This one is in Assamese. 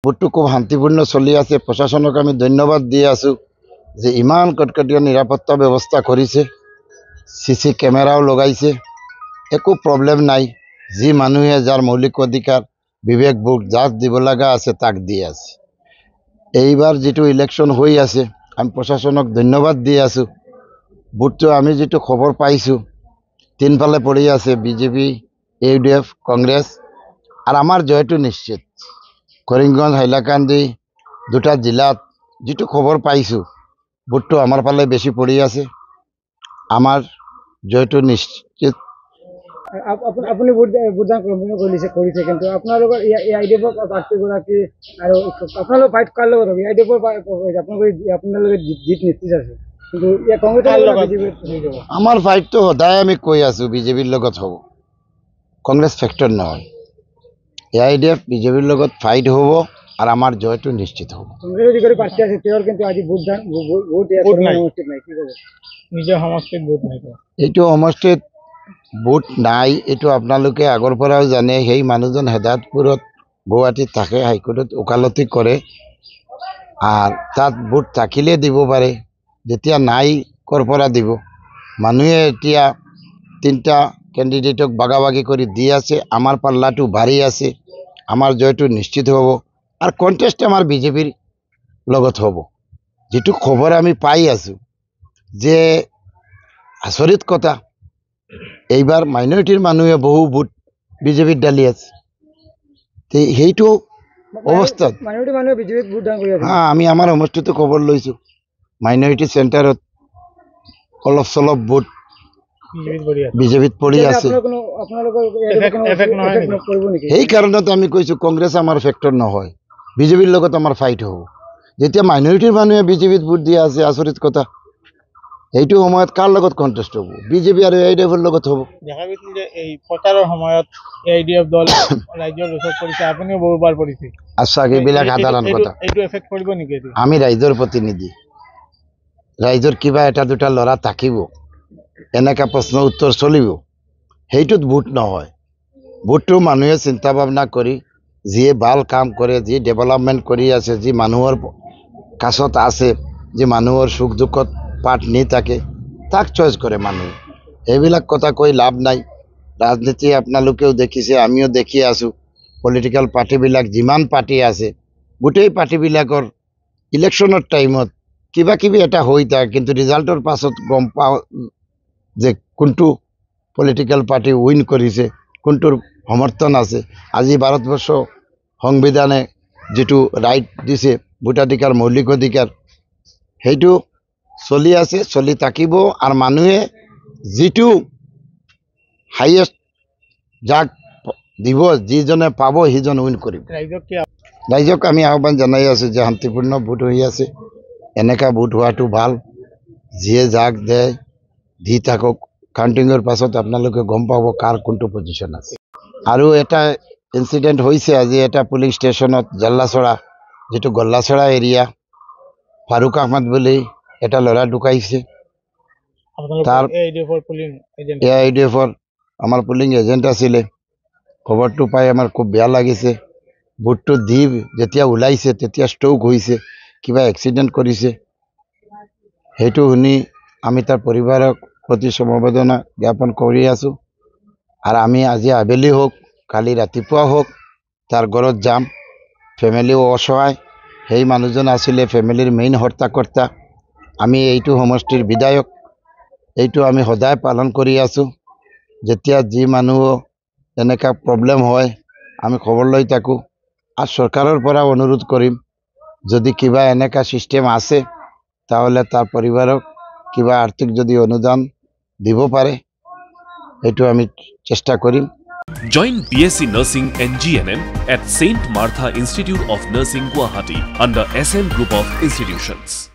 ভোটটো খুব শান্তিপূর্ণ চলি আছে। প্রশাসনক আমি ধন্যবাদ দিয়ে আছো যে ইমান কটকটীয় নিরাপত্তা ব্যবস্থা করেছে, সিসি ক্যামেরাও লগাইছে, একো প্রবলেম নাই। যি মানুহে যার মৌলিক অধিকার বিবেক বুক যার দিব লাগা আছে তাক দিয়ে আছে। এইবার যেটো ইলেকশন হয়ে আছে আমি প্রশাসনক ধন্যবাদ দিয়ে আছো। ভোটটো আমি যেটো খবর পাইছো তিনফালে পড়ে আছে, বিজেপি, ইউডিএফ, কংগ্রেস, আর আমার জয়টো নিশ্চিত। করিমগঞ্জ, হাইলাকান্দি দুটা জেলাত যেটো খবর পাইছো ভোটটো আমার ফালে বেশি পড়ে আছে, আমার জয়টো নিশ্চিত। আপুনি ভোটদান কৰিছে কিন্তু আপোনালোকৰ আইডিএফৰ প্ৰাৰ্থীগৰাকী আৰু আপোনালোকৰ ফাইট কাৰ লগত হ'ব? আইডিএফৰ আপোনালোকে জিত নিশ্চিত আছে, কিন্তু কংগ্ৰেছৰ আমার ফাইট তো সদায় আমি কৈ আছো বিজেপির লগত হব, কংগ্রেস ফ্যাক্টর নয়। এআইডিএফ বিজেপির লগত ফাইট হব আর আমার জয়টো নিশ্চিত হব। কংগ্ৰেছৰ যিগৰাকী প্ৰাৰ্থী আছে তেওঁৰ কিন্তু আজি ভোটদান অনুষ্ঠিত নাই, কি ক'ব? নিজৰ সমষ্টিত ভোট নাই, এইটো সমষ্টিত ভোট নাই, এইটো আপোনালোকে আগৰ পৰাও জানে। সেই মানুহজন হেদায়তপুৰত গুৱাহাটীত থাকে, হাইকোৰ্টত ওকালতি কৰে, আৰ তাত ভোট থাকিলে দিব পাৰে, যেতিয়া নাই কৰ পৰা দিব। মানুহে এতিয়া তিনটা ক্যান্ডিডেটক ভাগাভাগি করে দিয়ে আছে, আমার পাল্লাটো ভারী আছে, আমার জয়টো নিশ্চিত হব। আর কন্টেস্ট আমার বিজেপির লগত হব। যেটো খবর আমি পাই আছো যে আচরিত কথা, এইবার মাইনরিটির মানুহে বহু ভোট বিজেপির ডালি আছে। সেইটো অৱস্থাত মাইনৰিটি মানুহে বিজেপিত ভোটদান কৰি আছে। আমি আমাৰ সমষ্টিটো খবৰ লৈছো, মাইনৰিটি চেণ্টাৰত অলপ চলপ ভোট বিজেপিত পৰি আছে। সেই কাৰণত আমি কৈছো কংগ্ৰেছ আমাৰ ফেক্টৰ নহয়, বিজেপিৰ লগত আমাৰ ফাইট হ'ব। যেতিয়া মাইনৰিটিৰ মানুহে বিজেপিত ভোট দিয়া আছে, আচৰিত কথা। এইটো সময়ত কাৰ লগত কণ্টেষ্ট হ'ব? বিজেপি আৰু এআইডিএফৰ লগত হ'ব। দেখা গৈছিল যে এই প্ৰচাৰৰ সময়ত এআইডিএফ দল ৰাজ্যৰ ওচৰত পৰিছে, আপুনিও বহুবাৰ পৰিছে। আচ্ছা, এইবিলাক সাধাৰণ কথা। এইটো এফেক্ট কৰিব নেকি? আমি ৰাইজৰ প্ৰতিনিধি, ৰাইজৰ কিবা এটা দুটা ল'ৰা থাকিব, এনেকা প্ৰশ্ন উত্তৰ চলিব, সেইটোত ভোট নহয়। ভোটটো মানুহে চিন্তা ভাৱনা কৰি যিয়ে ভাল কাম কৰে, যি ডেভেলপমেণ্ট কৰি আছে, যি মানুহৰ কাষত আছে, যি মানুহৰ সুখ দুখত পাৰ্ট নি থাকে, তাক চইচ কৰে মানুহে। এইবিলাক কথা কৈ লাভ নাই। ৰাজনীতি আপোনালোকেও দেখিছে, আমিও দেখি আছো। পলিটিক্যাল পাৰ্টিবিলাক যিমান পাৰ্টি আছে, গোটেই পাৰ্টিবিলাকৰ ইলেকশ্যনৰ টাইমত কিবা কিবি এটা হৈ থাকে, কিন্তু ৰিজাল্টৰ পাছত গম পাওঁ যে কোনটো পলিটিক্যাল পাৰ্টি উইন কৰিছে, কোনটোৰ সমৰ্থন আছে। আজি ভাৰতবৰ্ষ সংবিধানে যেটো ৰাইট দিছে, ভোটাধিকাৰ, মৌলিক অধিকাৰ, সেইটো চলি আছে, চলি থাকিব। আৰ মানুহে যেটো হাইয়েস্ট যাক দিব, যিজনে পাব সিজন উইন কৰিব। ৰাইজক আমি আহ্বান জনাই আছো যে শান্তিপূৰ্ণ ভোট হৈ আছে, এনেকা ভোট হোৱাটো ভাল। যিয়ে যাক দেয় দি থাকক, কাউন্টিংৰ পাছত আপোনালোকে গম পাব কাৰ কোনটো পজিশন আছে। আৰু এটা ইনসিডেন্ট হৈছে আজি এটা পুলিং ষ্টেচনত, জল্লাছড়া, যেটো গল্লাছড়া এৰিয়া, ফাৰুক আহমদ বুলি এটা ল'ৰা ঢুকাইছে। তাৰ এআইডিএফৰ আমাৰ পুলিং এজেণ্ট আছিলে। খবৰটো পাই আমাৰ খুব বেয়া লাগিছে। ভোটটো দি যেতিয়া ওলাইছে তেতিয়া ষ্ট্ৰোক হৈছে, কিবা এক্সিডেণ্ট কৰিছে। সেইটো শুনি আমি তাৰ পৰিবাৰক প্ৰতি সমবেদনা জ্ঞাপন কৰি আছো। আৰু আমি আজি আবেলি হোক, কালি ৰাতিপুৱা হোক তাৰ ঘৰত যাম। ফেমিলিও অসহায়, সেই মানুহজন আছিলে ফেমিলিৰ মেইন হৰ্তাকৰ্তা। আমি এইটো সমষ্টিৰ বিধায়ক, এইটো আমি সদায় পালন কৰি আছো। যেতিয়া যি মানুহ এনেকা প্ৰব্লেম হয় আমি খবৰ লৈ থাকো। আৰ সৰকাৰেৰ পৰা অনুরোধ করিম, যদি কিবা এনেকা সিস্টেম আছে তাহলে তার পরিবারক কিবা আর্থিক যদি অনুদান দিব পারে, এইটো আমি চেষ্টা করিম। Join BSc Nursing and GNM at St. Martha Institute of Nursing, Guwahati under SM Group of Institutions.